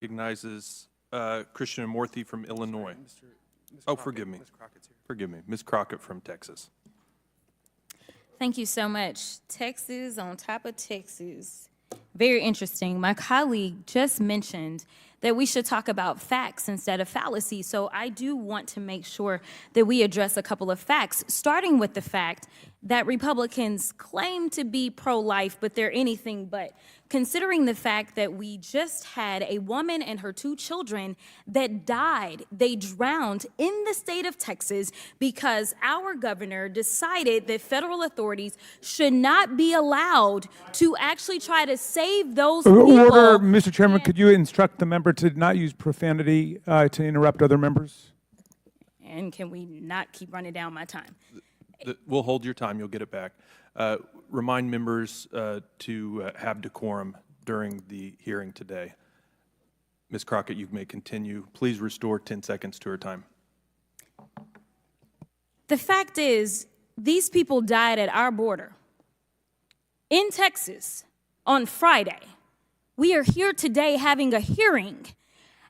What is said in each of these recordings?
Recognizes Christian Morthy from Illinois. Oh, forgive me. Forgive me. Ms. Crockett from Texas. Thank you so much. Texas on top of Texas. Very interesting. My colleague just mentioned that we should talk about facts instead of fallacy. So I do want to make sure that we address a couple of facts, starting with the fact that Republicans claim to be pro-life, but they're anything but. Considering the fact that we just had a woman and her 2 children that died, they drowned in the state of Texas because our governor decided that federal authorities should not be allowed to actually try to save those people. Order, Mr. Chairman, could you instruct the member to not use profanity to interrupt other members? And can we not keep running down my time? We'll hold your time. You'll get it back. Remind members to have decorum during the hearing today. Ms. Crockett, you may continue. Please restore 10 seconds to her time. The fact is, these people died at our border in Texas on Friday. We are here today having a hearing,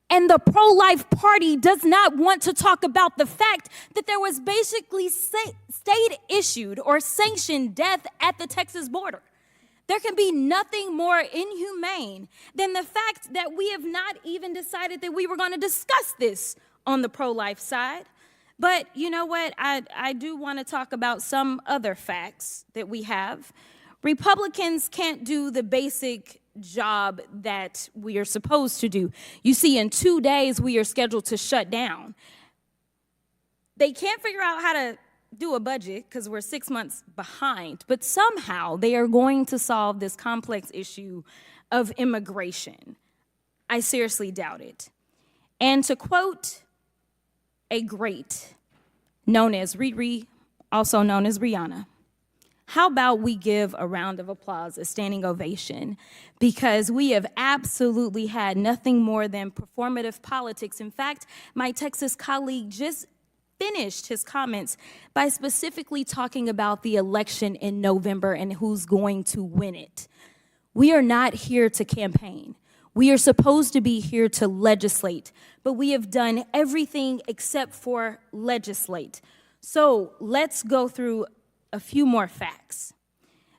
and the pro-life party does not want to talk about the fact that there was basically state-issued or sanctioned death at the Texas border. There can be nothing more inhumane than the fact that we have not even decided that we were going to discuss this on the pro-life side. But you know what? I do want to talk about some other facts that we have. Republicans can't do the basic job that we are supposed to do. You see, in 2 days, we are scheduled to shut down. They can't figure out how to do a budget because we're 6 months behind, but somehow they are going to solve this complex issue of immigration. I seriously doubt it. And to quote a great known as Riri, also known as Rihanna, how about we give a round of applause, a standing ovation, because we have absolutely had nothing more than performative politics. In fact, my Texas colleague just finished his comments by specifically talking about the election in November and who's going to win it. We are not here to campaign. We are supposed to be here to legislate, but we have done everything except for legislate. So let's go through a few more facts.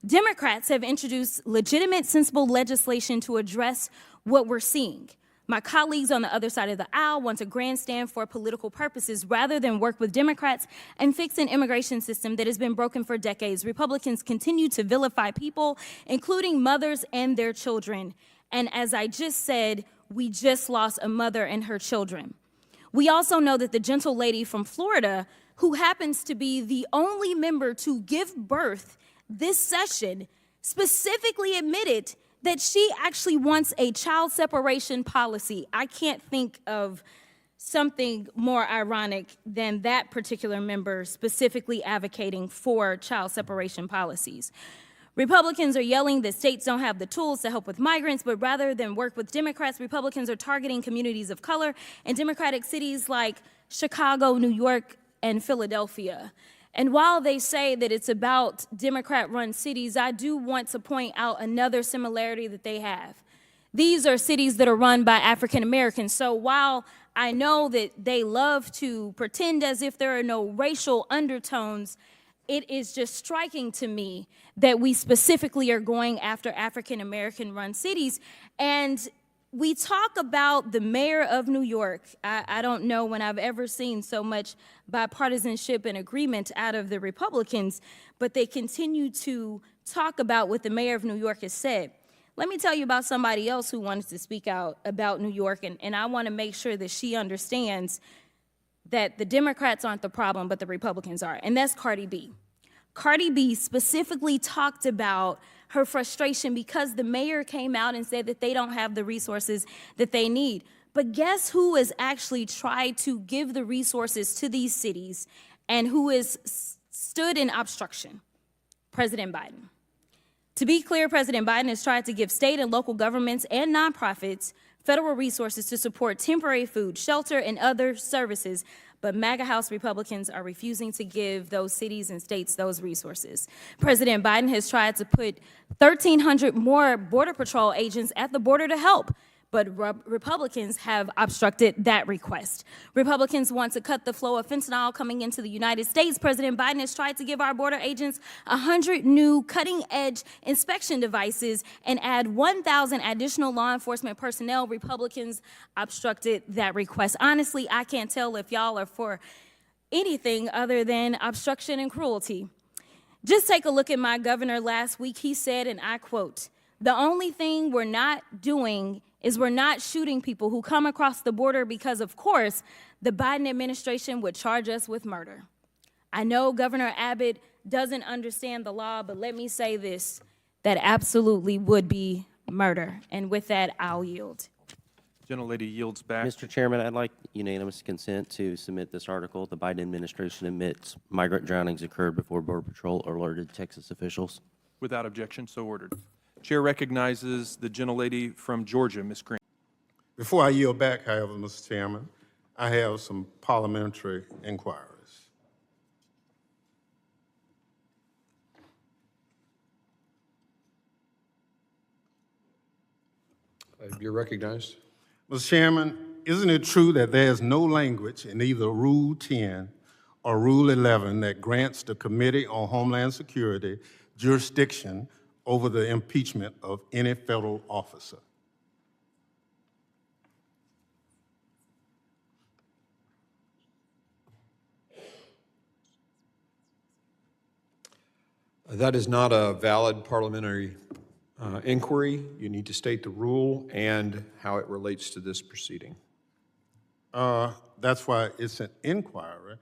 Democrats have introduced legitimate, sensible legislation to address what we're seeing. My colleagues on the other side of the aisle want to grandstand for political purposes rather than work with Democrats and fix an immigration system that has been broken for decades. Republicans continue to vilify people, including mothers and their children. And as I just said, we just lost a mother and her children. We also know that the gentle lady from Florida, who happens to be the only member to give birth this session, specifically admitted that she actually wants a child separation policy. I can't think of something more ironic than that particular member specifically advocating for child separation policies. Republicans are yelling that states don't have the tools to help with migrants, but rather than work with Democrats, Republicans are targeting communities of color in Democratic cities like Chicago, New York, and Philadelphia. And while they say that it's about Democrat-run cities, I do want to point out another similarity that they have. These are cities that are run by African Americans. So while I know that they love to pretend as if there are no racial undertones, it is just striking to me that we specifically are going after African American run cities. And we talk about the mayor of New York. I don't know when I've ever seen so much bipartisanship and agreement out of the Republicans, but they continue to talk about what the mayor of New York has said. Let me tell you about somebody else who wanted to speak out about New York, and I want to make sure that she understands that the Democrats aren't the problem, but the Republicans are, and that's Cardi B. Cardi B specifically talked about her frustration because the mayor came out and said that they don't have the resources that they need. But guess who has actually tried to give the resources to these cities and who has stood in obstruction? President Biden. To be clear, President Biden has tried to give state and local governments and nonprofits federal resources to support temporary food, shelter, and other services, but MAGA House Republicans are refusing to give those cities and states those resources. President Biden has tried to put 1,300 more Border Patrol agents at the border to help, but Republicans have obstructed that request. Republicans want to cut the flow of fentanyl coming into the United States. President Biden has tried to give our border agents 100 new cutting-edge inspection devices and add 1,000 additional law enforcement personnel. Republicans obstructed that request. Honestly, I can't tell if y'all are for anything other than obstruction and cruelty. Just take a look at my governor last week. He said, and I quote, "The only thing we're not doing is we're not shooting people who come across the border because, of course, the Biden administration would charge us with murder." I know Governor Abbott doesn't understand the law, but let me say this, that absolutely would be murder. And with that, I'll yield. Gentlelady yields back. Mr. Chairman, I'd like unanimous consent to submit this article. The Biden administration admits migrant drownings occurred before Border Patrol alerted Texas officials. Without objection, so ordered. Chair recognizes the gentlelady from Georgia, Ms. Green. Before I yield back, however, Mr. Chairman, I have some parliamentary inquiries. You're recognized. Mr. Chairman, isn't it true that there is no language in either Rule 10 or Rule 11 that grants the Committee on Homeland Security jurisdiction over the impeachment of any federal officer? That is not a valid parliamentary inquiry. You need to state the rule and how it relates to this proceeding. That's why it's an inquiry,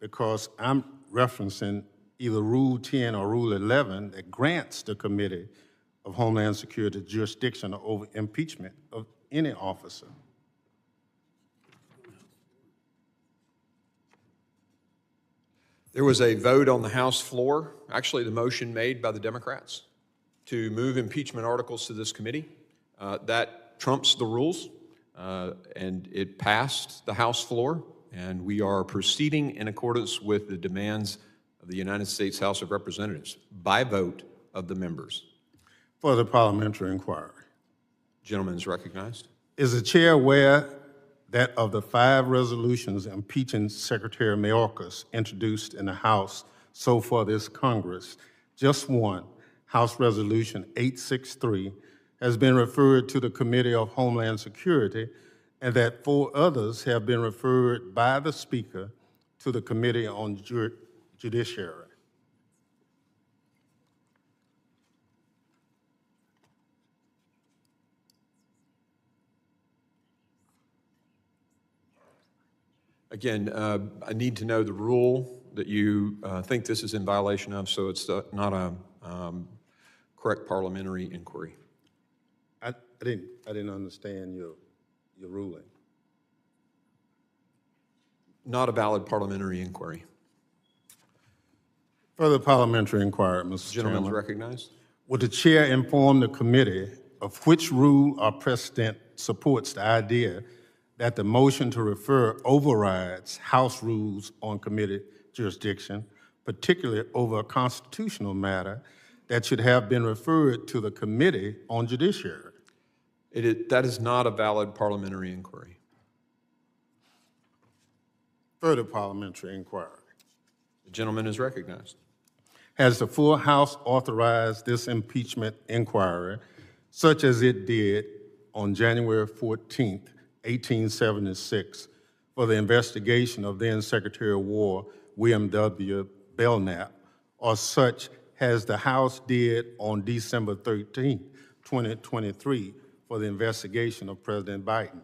because I'm referencing either Rule 10 or Rule 11 that grants the Committee of Homeland Security jurisdiction over impeachment of any officer. There was a vote on the House floor, actually the motion made by the Democrats, to move impeachment articles to this committee. That trumps the rules, and it passed the House floor, and we are proceeding in accordance with the demands of the United States House of Representatives by vote of the members. For the parliamentary inquiry. Gentleman is recognized. Is the chair aware that of the 5 resolutions impeaching Secretary Mayorkas introduced in the House so far this Congress, just one, House Resolution 863, has been referred to the Committee of Homeland Security, and that 4 others have been referred by the Speaker to the Committee on Judiciary? Again, I need to know the rule that you think this is in violation of, so it's not a correct parliamentary inquiry. I didn't understand your ruling. Not a valid parliamentary inquiry. Further parliamentary inquiry, Mr. Gentleman is Chairman. recognized. Would the chair inform the committee of which rule or precedent supports the idea that the motion to refer overrides House rules on committee jurisdiction, particularly over a constitutional matter that should have been referred to the Committee on Judiciary? That is not a valid parliamentary inquiry. Further parliamentary inquiry. The gentleman is recognized. Has the full House authorized this impeachment inquiry, such as it did on January 14th, 1876, for the investigation of then Secretary of War William W. Belknap, or such as the House did on December 13th, 2023, for the investigation of President Biden?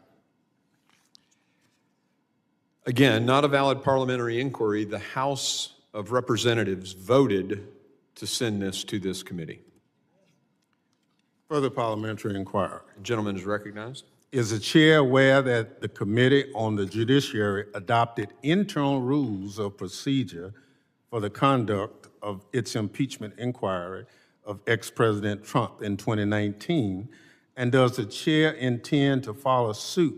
Again, not a valid parliamentary inquiry. The House of Representatives voted to send this to this committee. Further parliamentary inquiry. The gentleman is recognized. Is the chair aware that the Committee on the Judiciary adopted internal rules of procedure for the conduct of its impeachment inquiry of ex-President Trump in 2019? And does the chair intend to follow suit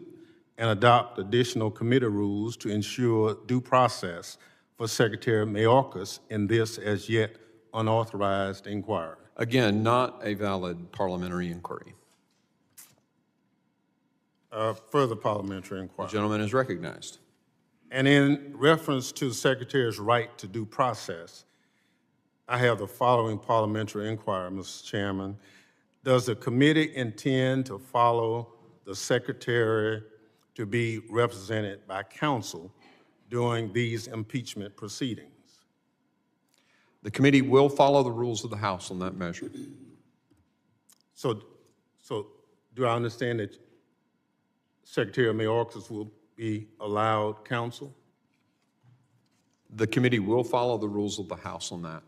and adopt additional committee rules to ensure due process for Secretary Mayorkas in this as yet unauthorized inquiry? Again, not a valid parliamentary inquiry. Further parliamentary The inquiry. gentleman is recognized. And in reference to the Secretary's right to due process, I have the following parliamentary inquiry, Mr. Chairman. Does the committee intend to follow the Secretary to be represented by counsel during these impeachment proceedings? The committee will follow the rules of the House on that measure. So do I understand that Secretary Mayorkas will be allowed counsel? The committee will follow the rules of the House on that.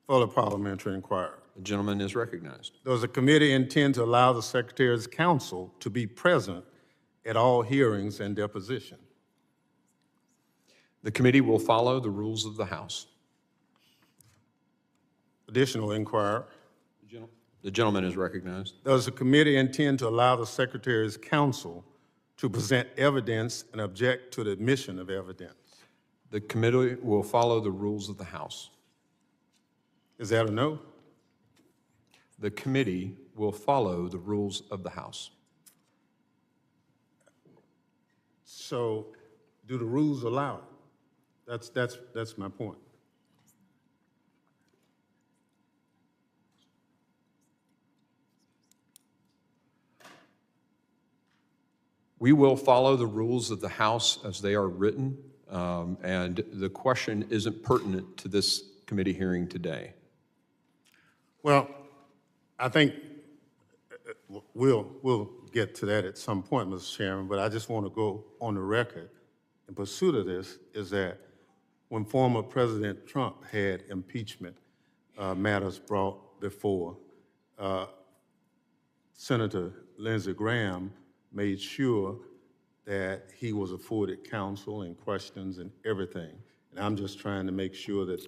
Further parliamentary inquiry. The gentleman is recognized. Does the committee intend to allow the Secretary's counsel to be present at all hearings and deposition? The committee will follow the rules of the House. Additional inquiry. The gentleman is recognized. Does the committee intend to allow the Secretary's counsel to present evidence and object to the admission of evidence? The committee will follow the rules of the House. Is that a no? The committee will follow the rules of the House. So do the rules allow it? That's my point. We will follow the rules of the House as they are written, and the question isn't pertinent to this committee hearing today. Well, I think we'll get to that at some point, Mr. Chairman, but I just want to go on the record in pursuit of this is that when former President Trump had impeachment matters brought before, Senator Lindsey Graham made sure that he was afforded counsel and questions and everything. And I'm just trying to make sure that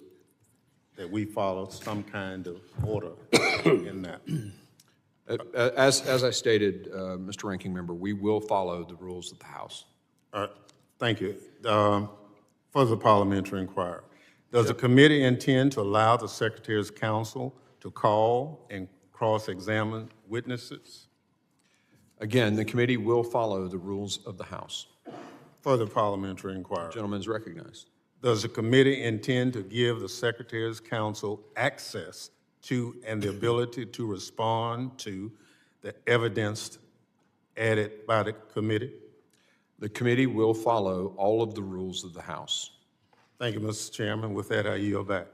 we follow some kind of order in that. As I stated, Mr. Ranking Member, we will follow the rules of the House. All right, thank you. Further parliamentary inquiry. Does the committee intend to allow the Secretary's counsel to call and cross-examine witnesses? Again, the committee will follow the rules of the House. Further parliamentary inquiry. Gentleman is recognized. Does the committee intend to give the Secretary's counsel access to and the ability to respond to the evidence added by the committee? The committee will follow all of the rules of the House. Thank you, Mr. Chairman. With that, I yield back.